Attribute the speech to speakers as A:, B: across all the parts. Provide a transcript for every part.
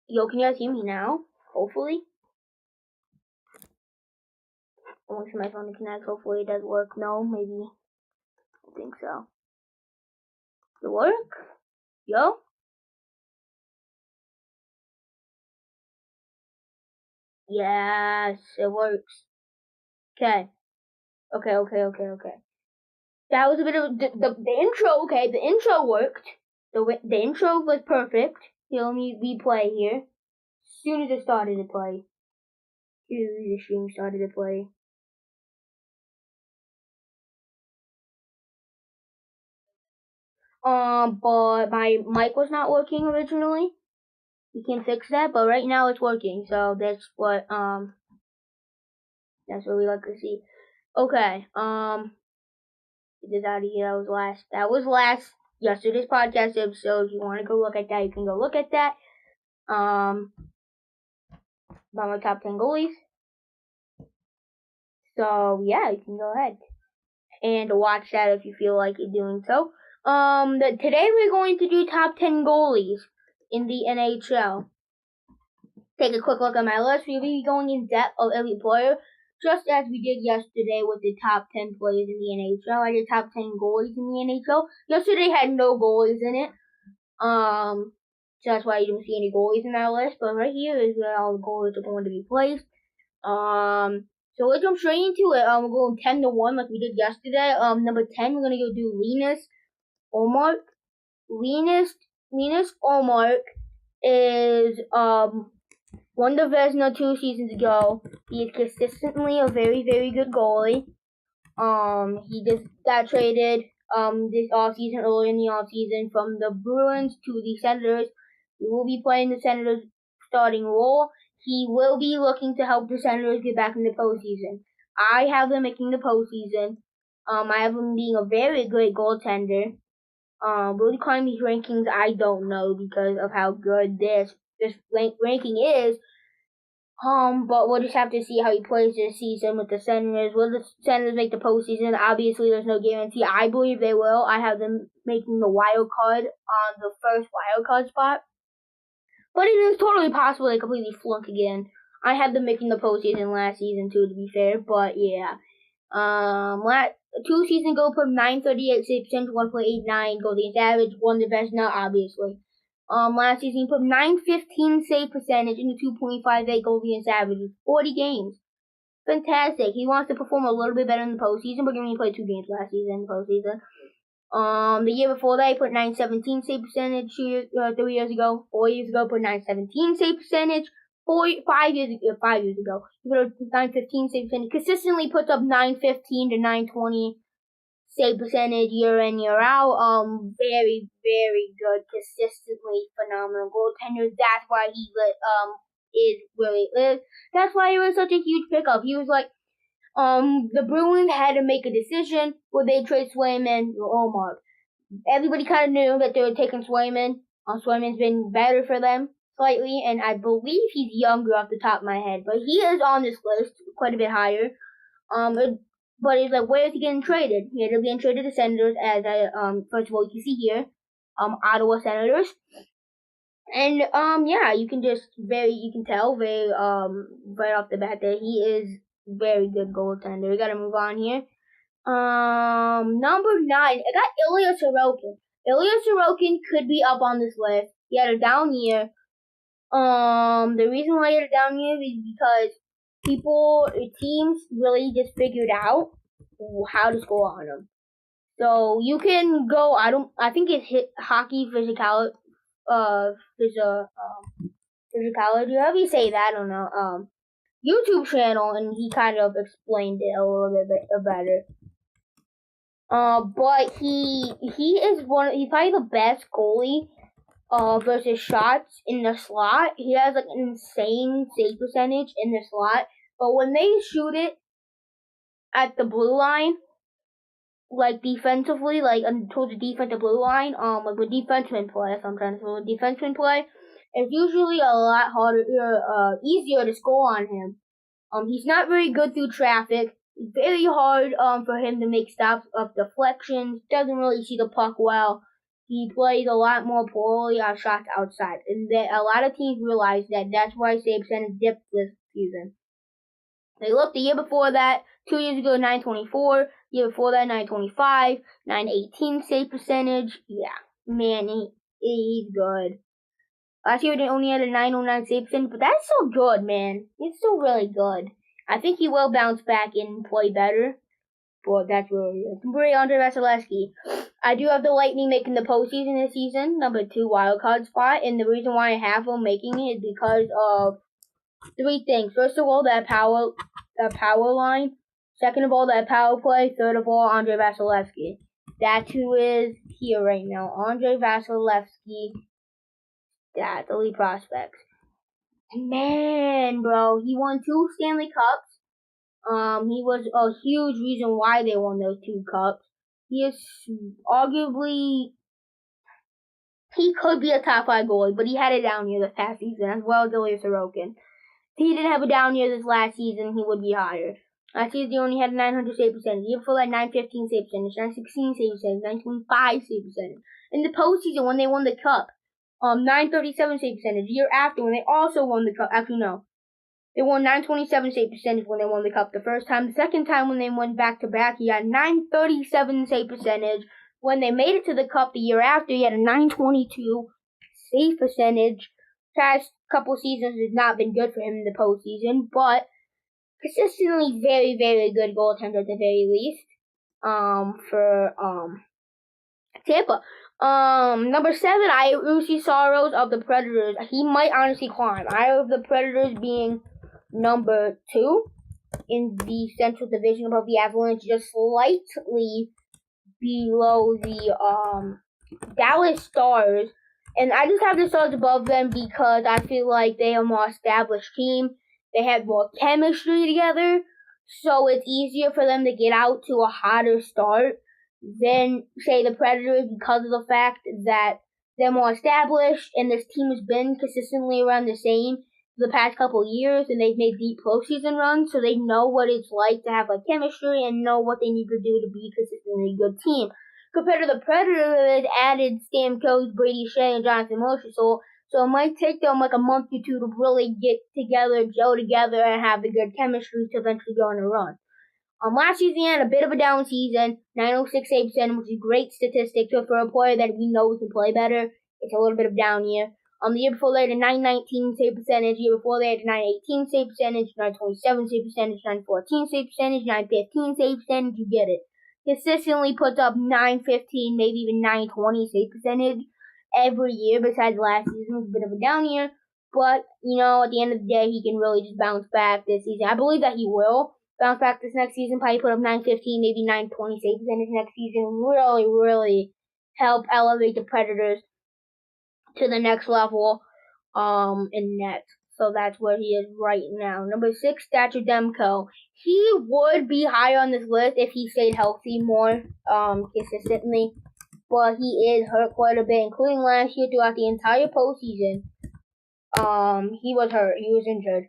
A: Yo, can you guys hear me now? Hopefully. I want to see my phone to connect. Hopefully it does work. No, maybe. I think so. Does it work? Yo? Yes, it works. Okay. Okay. That was a bit of the intro. Okay, the intro worked. The intro was perfect. Here, let me replay here. As soon as it started to play. The stream started to play. But my mic was not working originally. You can fix that, but right now it's working. So that's what we like to see. Okay, get this out of here. That was last yesterday's podcast episode. If you want to go look at that, you can go look at that. About my top 10 goalies. So yeah, you can go ahead and watch that if you feel like you're doing so. Today we're going to do top 10 goalies in the NHL. Take a quick look at my list. We'll be going in depth of every player, just as we did yesterday with the top 10 players in the NHL. I did top 10 goalies in the NHL. Yesterday had no goalies in it. So that's why you don't see any goalies in that list. But right here is where all the goalies are going to be placed. So let's jump straight into it. We're going 10 to 1 like we did yesterday. Number 10, we're gonna go do Linus Ullmark. Linus Ullmark is won the Vezina 2 seasons ago. He is consistently a very, very good goalie. He just got traded this offseason, early in the offseason, from the Bruins to the Senators. He will be playing the Senators' starting role. He will be looking to help the Senators get back in the postseason. I have them making the postseason. I have them being a very great goaltender. Will he climb these rankings? I don't know because of how good this ranking is. But we'll just have to see how he plays this season with the Senators. Will the Senators make the postseason? Obviously, there's no guarantee. I believe they will. I have them making the wild card on the first wild card spot. But it is totally possible they completely flunk again. I had them making the postseason last season too, to be fair. But yeah, 2 seasons ago, put 938 save percentage, 1.89 goals against average, won the Vezina, obviously. Last season he put 915 save percentage and a 2.58 goals against average, 40 games. Fantastic. He wants to perform a little bit better in the postseason, but he only played 2 games last season in the postseason. The year before that, he put 917 save percentage 3 years ago. 4 years ago, put 917 save percentage. 5 years ago, he put up 915 save percentage. Consistently puts up 915 to 920 save percentage year in, year out. Very, very good. Consistently phenomenal goaltender. That's why he is where he is. That's why he was such a huge pickup. He was like, the Bruins had to make a decision where they trade Swayman or Ullmark. Everybody kind of knew that they were taking Swayman. Swayman's been better for them slightly, and I believe he's younger off the top of my head, but he is on this list quite a bit higher. But it's like, where is he getting traded? He ended up getting traded to Senators, as first of all, you can see here, Ottawa Senators. And, yeah, you can tell right off the bat that he is very good goaltender. We gotta move on here. Number 9, I got Ilya Sorokin. Ilya Sorokin could be up on this list. He had a down year. The reason why he had a down year is because teams really just figured out how to score on him. So you can go. I think it's hockey physicality. Physicality. However you say that, I don't know. YouTube channel, and he kind of explained it a little bit better. But he's probably the best goalie. Versus shots in the slot. He has like an insane save percentage in the slot. But when they shoot it at the blue line, like defensively, like towards the defensive blue line, like with defenseman play, that's what I'm trying to say, with defenseman play, it's usually a lot easier to score on him. He's not very good through traffic. It's very hard for him to make stops of deflections. Doesn't really see the puck well. he plays a lot more poorly on shots outside. And a lot of teams realize that. That's why save percentage dipped this season. They looked the year before that, 2 years ago, 924. Year before that, 925. 918 save percentage. Yeah, man, he's good. Last year, they only had a 909 save percentage, but that's still good, man. It's still really good. I think he will bounce back and play better. But that's really good. Andre Vasilevsky. I do have the Lightning making the postseason this season, number 2 wildcard spot, and the reason why I have them making it is because of 3 things. First of all, that power line. Second of all, that power play. Third of all, Andre Vasilevsky. That's who is here right now. Andre Vasilevsky. That's elite prospects. Man, bro, he won 2 Stanley Cups. He was a huge reason why they won those 2 cups. He is arguably, he could be a top 5 goalie, but he had a down year this past season, as well as Ilya Sorokin. If he didn't have a down year this last season, he would be higher. Last season, he only had a 900 save percentage. The year before that, 915 save percentage, 916 save percentage, 925 save percentage. In the postseason, when they won the cup, 937 save percentage. The year after, when they also won the cup, actually no. They won 927 save percentage when they won the cup the first time. The second time when they went back-to-back, he had 937 save percentage. When they made it to the cup the year after, he had a 922 save percentage. Past couple seasons has not been good for him in the postseason, but consistently very, very good goaltender at the very least. For Tampa. Number 7, I have Lucy Saros of the Predators. He might honestly climb. I have the Predators being number 2 in the Central Division above the Avalanche, just slightly below the Dallas Stars. And I just have the Stars above them because I feel like they are a more established team. They have more chemistry together, so it's easier for them to get out to a hotter start than, say, the Predators, because of the fact that they're more established and this team has been consistently around the same for the past couple of years, and they've made deep postseason runs, so they know what it's like to have chemistry and know what they need to do to be consistently a good team. Compared to the Predators, added Stamkos, Brady Shea, and Jonathan Mosher, so it might take them a month or 2 to really get together, gel together, and have the good chemistry to eventually go on a run. Last season, he had a bit of a down season, 906 save percentage, which is a great statistic. So for a player that we know can play better, it's a little bit of down year. The year before, they had a 919 save percentage. The year before, they had a 918 save percentage, 927 save percentage, 914 save percentage, 915 save percentage. You get it. Consistently puts up 915, maybe even 920 save percentage every year. Besides last season, was a bit of a down year. But, at the end of the day, he can really just bounce back this season. I believe that he will bounce back this next season, probably put up 915, maybe 920 save percentage next season. Really, really help elevate the Predators to the next level in net. So that's where he is right now. Number 6, Thatcher Demko. He would be higher on this list if he stayed healthy more consistently. But he is hurt quite a bit, including last year throughout the entire postseason. He was hurt. He was injured.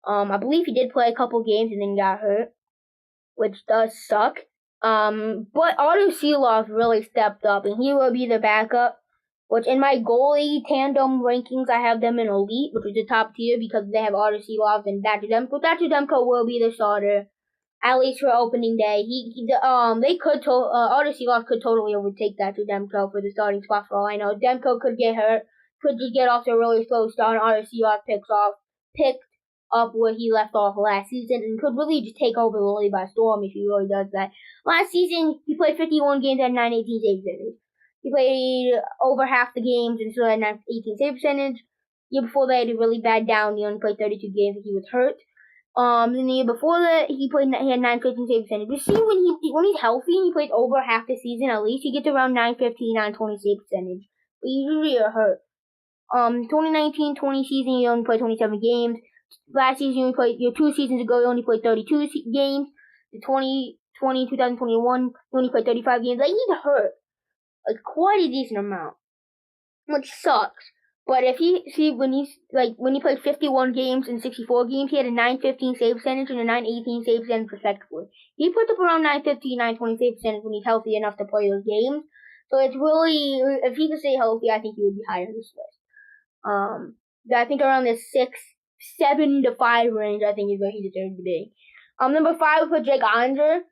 A: I believe he did play a couple games and then got hurt, which does suck. But Otto Seelov really stepped up, and he will be the backup. Which in my goalie tandem rankings, I have them in elite, which is the top tier because they have Otto Seelov and Thatcher Demko. Thatcher Demko will be the starter, at least for opening day. Otto Seelov could totally overtake Thatcher Demko for the starting spot for all I know. Demko could get hurt, could just get off to a really slow start, and Otto Seelov picked up where he left off last season and could really just take over the league by storm if he really does that. Last season, he played 51 games at 918 save percentage. He played over half the games and still had 918 save percentage. The year before that, he had a really bad down. He only played 32 games and he was hurt. Then the year before that, he had 915 save percentage. But see, when he's healthy and he plays over half the season at least, he gets around 915, 920 save percentage. But he usually are hurt. 2019-20 season, he only played 27 games. Last season, 2 seasons ago, he only played 32 games. The 2020-2021, he only played 35 games. He's hurt. Quite a decent amount. Which sucks. But when he played 51 games and 64 games, he had a 915 save percentage and a 918 save percentage respectively. He puts up around 915, 920 save percentage when he's healthy enough to play those games. So it's really, if he could stay healthy, I think he would be higher in this list. I think around the 7 to 5 range, I think is where he deserves to be. Number 5, we put Jake Onger.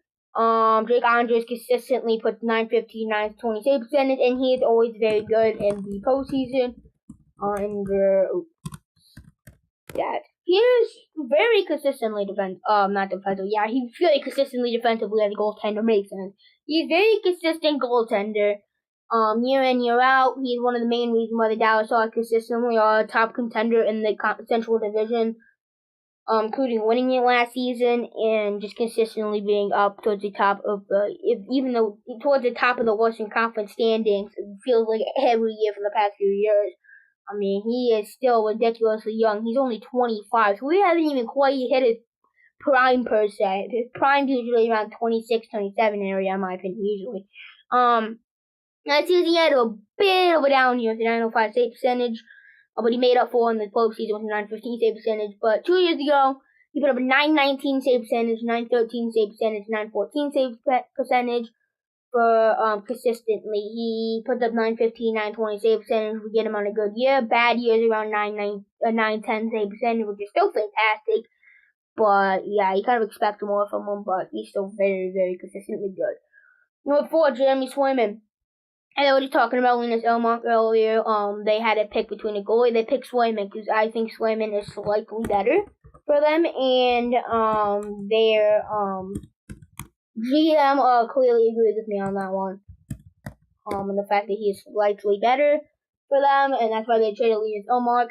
A: Jake Onger has consistently put 915, 920 save percentage, and he is always very good in the postseason. He is very consistently not defensive. Yeah, he's very consistently defensively as a goaltender, makes sense. He's very consistent goaltender. Year in, year out, he's one of the main reasons why the Dallas Stars consistently are a top contender in the Central Division, including winning it last season and just consistently being up towards the top of towards the top of the Western Conference standings. It feels like every year for the past few years. I mean, he is still ridiculously young. He's only 25, so he hasn't even quite hit his prime per se. His prime usually around 26, 27 area, in my opinion, usually. Last season he had a bit of a down year with a 905 save percentage, but he made up for in the postseason with a 915 save percentage. But 2 years ago, he put up a 919 save percentage, 913 save percentage, 914 save percentage for consistently. He puts up 915, 920 save percentage. We get him on a good year. Bad years around 910 save percentage, which is still fantastic. But yeah, you kind of expect more from him, but he's still very, very consistently good. Number 4, Jeremy Swayman. I was just talking about Linus Ullmark earlier. They had a pick between a goalie. They picked Swayman because I think Swayman is slightly better for them, and their GM clearly agrees with me on that one. And the fact that he is slightly better for them, and that's why they traded Linus Ullmark.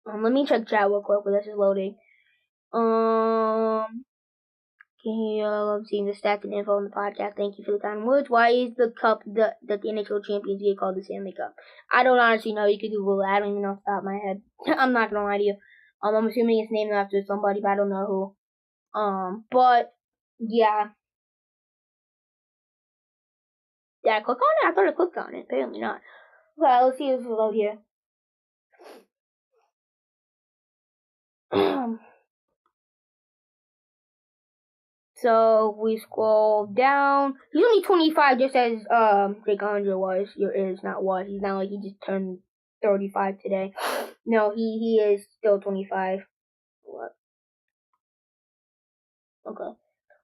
A: Let me check chat real quick, but this is loading. I'm seeing the stats and info on the podcast. Thank you for the kind words. Why is the cup that the NHL champions get called the Stanley Cup? I don't honestly know. You could Google that. I don't even know off the top of my head. I'm not gonna lie to you. I'm assuming it's named after somebody, but I don't know who. But yeah. Did I click on it? I thought I clicked on it. Apparently not. Okay, let's see if it's load here. So we scroll down. He's only 25, just as Jake Onger was. He's not like he just turned 35 today. No, he is still 25. What? Okay,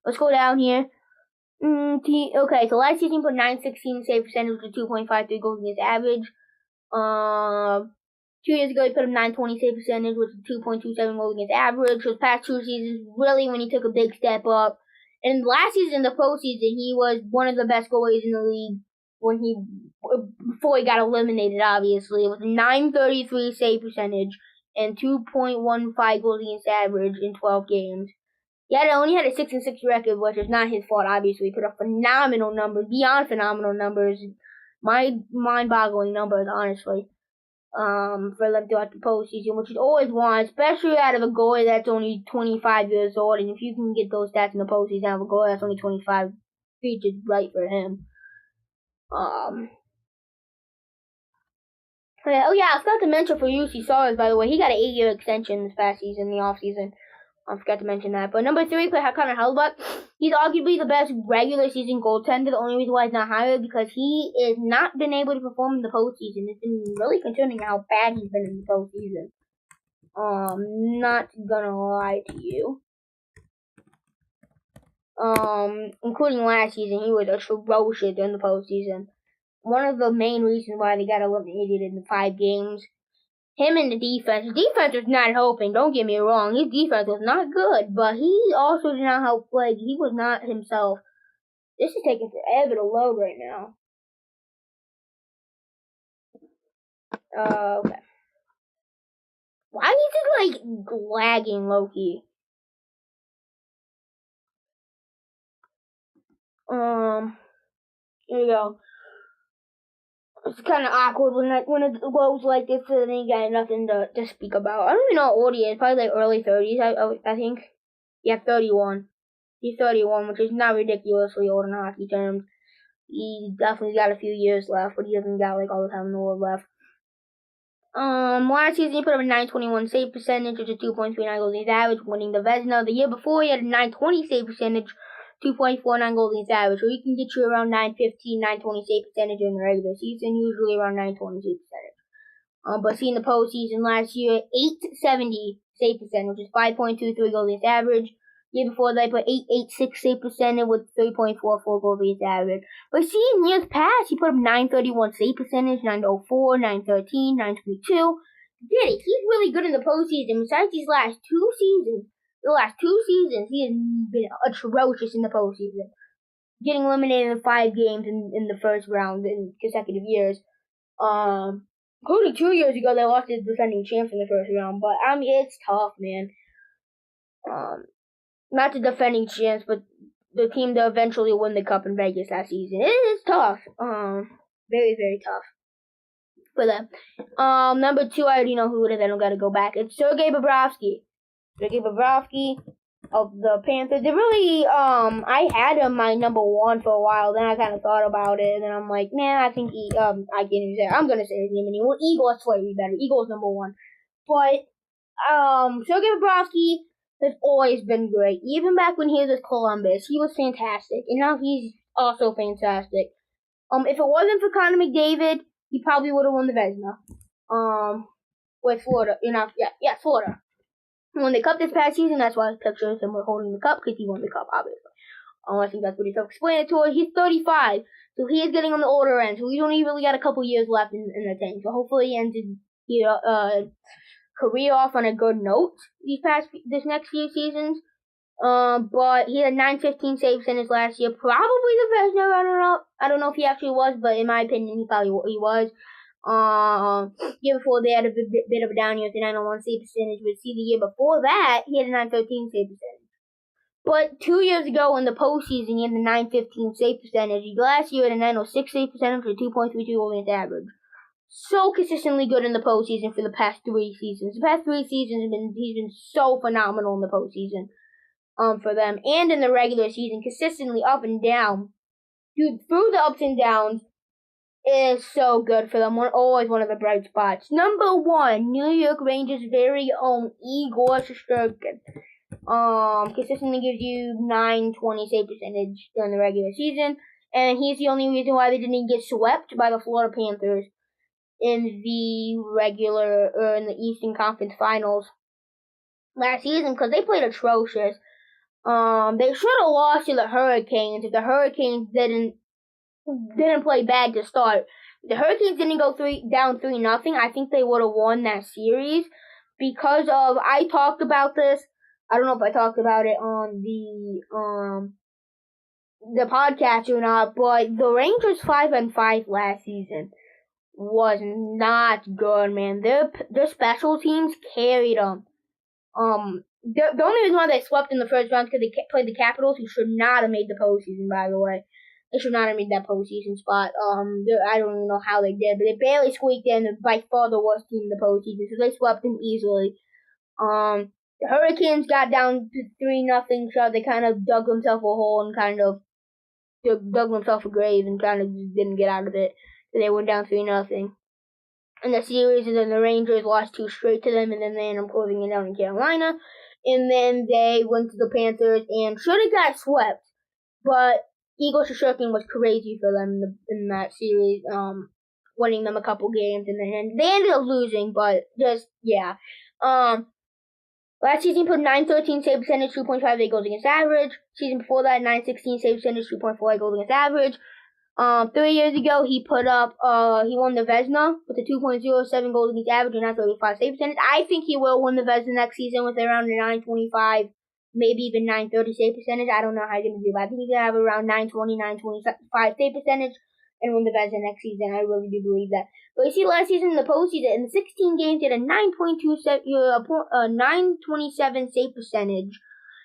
A: let's go down here. Okay, so last season he put 916 save percentage with 2.53 goals against average. 2 years ago he put up 920 save percentage with 2.27 goals against average. For the past 2 seasons, really when he took a big step up. And last season, the postseason, he was one of the best goalies in the league before he got eliminated, obviously. With a 933 save percentage and 2.15 goals against average in 12 games. He only had a 6-6 record, which is not his fault, obviously. He put up phenomenal numbers, beyond phenomenal numbers. Mind-boggling numbers, honestly. For them throughout the postseason, which is always one, especially out of a goalie that's only 25 years old. And if you can get those stats in the postseason out of a goalie that's only 25, features right for him. I forgot to mention for UC Stars, by the way, he got an 8-year extension this past season, the offseason. I forgot to mention that. But number 3, Connor Hellebuyck. He's arguably the best regular season goaltender. The only reason why he's not higher because he has not been able to perform in the postseason. It's been really concerning how bad he's been in the postseason. Not gonna lie to you. Including last season, he was atrocious in the postseason. One of the main reasons why they got eliminated in the 5 games. Him and the defense. His defense was not helping, don't get me wrong. His defense was not good, but he also did not help play. He was not himself. This is taking forever to load right now. Okay. Why is it, lagging low-key? Here we go. It's kind of awkward when it goes like this, and then you got nothing to speak about. I don't even know what he is. Probably early 30s, I think. Yeah, 31. He's 31, which is not ridiculously old in hockey terms. He definitely got a few years left, but he doesn't got all the time in the world left. Last season he put up a 921 save percentage, which is 2.39 goals against average, winning the Vezina. The year before he had a 920 save percentage, 2.49 goals against average. So he can get you around 915, 920 save percentage in the regular season, usually around 920 save percentage. But see in the postseason last year, 870 save percentage, which is 5.23 goals against average. Year before that, put 886 save percentage with 3.44 goals against average. But see, in years past, he put up 931 save percentage, 904, 913, 922. Did it? He's really good in the postseason. Besides these last two seasons, he has been atrocious in the postseason, getting eliminated in 5 games in the first round in consecutive years. Including 2 years ago, they lost to the defending champs in the first round. But I mean, it's tough, man. Not the defending champs, but the team that eventually won the cup in Vegas last season. It is tough. Very, very tough for them. Number 2, I already know who it is. I don't gotta go back. It's Sergei Bobrovsky. Sergei Bobrovsky of the Panthers. They really, I had him my number 1 for a while. Then I kind of thought about it, and then I'm like, man, I think I can't even say it. I'm gonna say his name anyway. Eagles slightly better. Eagles number 1. But, Sergei Bobrovsky has always been great. Even back when he was with Columbus, he was fantastic. And now he's also fantastic. If it wasn't for Connor McDavid, he probably would have won the Vezina. With Florida. Florida. He won the cup this past season. That's why his picture is him holding the cup, because he won the cup, obviously. I think that's pretty self-explanatory. He's 35, so he is getting on the older end. So he's only really got a couple years left in the tank. So hopefully he ends his career off on a good note this next few seasons. But he had 915 save percentage last year. Probably the Vezina. I don't know if he actually was, but in my opinion, he was. Year before they had a bit of a down year with a 901 save percentage. But see, the year before that, he had a 913 save percentage. But 2 years ago in the postseason, he had the 915 save percentage. Last year, he had a 906 save percentage for 2.32 goals against average. So consistently good in the postseason for the past 3 seasons. The past 3 seasons, he's been so phenomenal in the postseason for them. And in the regular season, consistently up and down. Dude, through the ups and downs, is so good for them. Always one of the bright spots. Number 1, New York Rangers' very own Igor Shesterkin. Consistently gives you 920 save percentage during the regular season. And he's the only reason why they didn't get swept by the Florida Panthers in the in the Eastern Conference Finals last season, because they played atrocious. They should have lost to the Hurricanes if the Hurricanes didn't play bad to start. If the Hurricanes didn't go down 3-0, I think they would have won that series because of, I talked about this. I don't know if I talked about it on the podcast or not, but the Rangers 5-5 last season was not good, man. Their special teams carried them. The only reason why they swept in the first round is because they played the Capitals, who should not have made the postseason, by the way. They should not have made that postseason spot. I don't even know how they did, but they barely squeaked in. They're by far the worst team in the postseason, so they swept them easily. The Hurricanes got down to 3-0, so they kind of dug themselves a hole and kind of dug themselves a grave and kind of just didn't get out of it. So they went down 3-0 in the series, and then the Rangers lost 2 straight to them, and then they ended up closing it down in Carolina. And then they went to the Panthers and should have got swept, but Igor Shesterkin was crazy for them in that series, winning them a couple games, and then they ended up losing, but just, yeah. Last season, he put 913 save percentage, 2.58 goals against average. Season before that, 916 save percentage, 2.48 goals against average. 3 years ago, he won the Vezina with a 2.07 goals against average and 935 save percentage. I think he will win the Vezina next season with around a 925, maybe even 930 save percentage. I don't know how he's going to do, but I think he's going to have around 920, 925 save percentage and win the Vezina next season. I really do believe that. But you see, last season in the postseason, in 16 games, he had a 927 save percentage.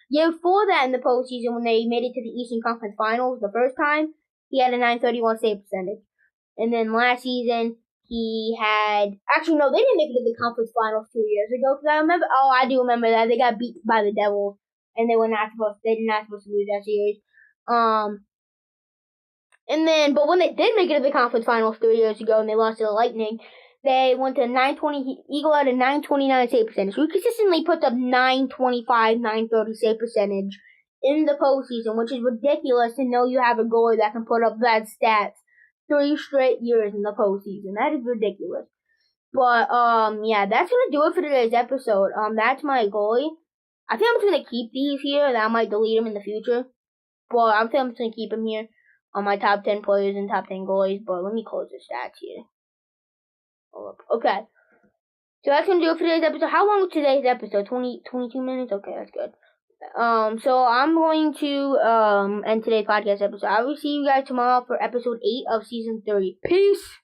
A: Year before that, in the postseason, when they made it to the Eastern Conference Finals the first time, he had a 931 save percentage. And then last season, he had... Actually, no, they didn't make it to the conference finals 2 years ago. Because I do remember that. They got beat by the Devils. And they did not supposed to lose that series. But when they did make it to the conference finals 3 years ago and they lost to the Lightning, they went to 920. Eagle had a 929 save percentage. So he consistently puts up 925, 930 save percentage in the postseason, which is ridiculous to know you have a goalie that can put up that stats 3 straight years in the postseason. That is ridiculous. But, yeah, that's gonna do it for today's episode. That's my goalie. I think I'm just gonna keep these here, and I might delete them in the future. But I think I'm just gonna keep them here on my top 10 players and top 10 goalies. But let me close the stats here. Okay. So that's gonna do it for today's episode. How long was today's episode? 22 minutes? Okay, that's good. So I'm going to, end today's podcast episode. I will see you guys tomorrow for episode 8 of season 3. Peace!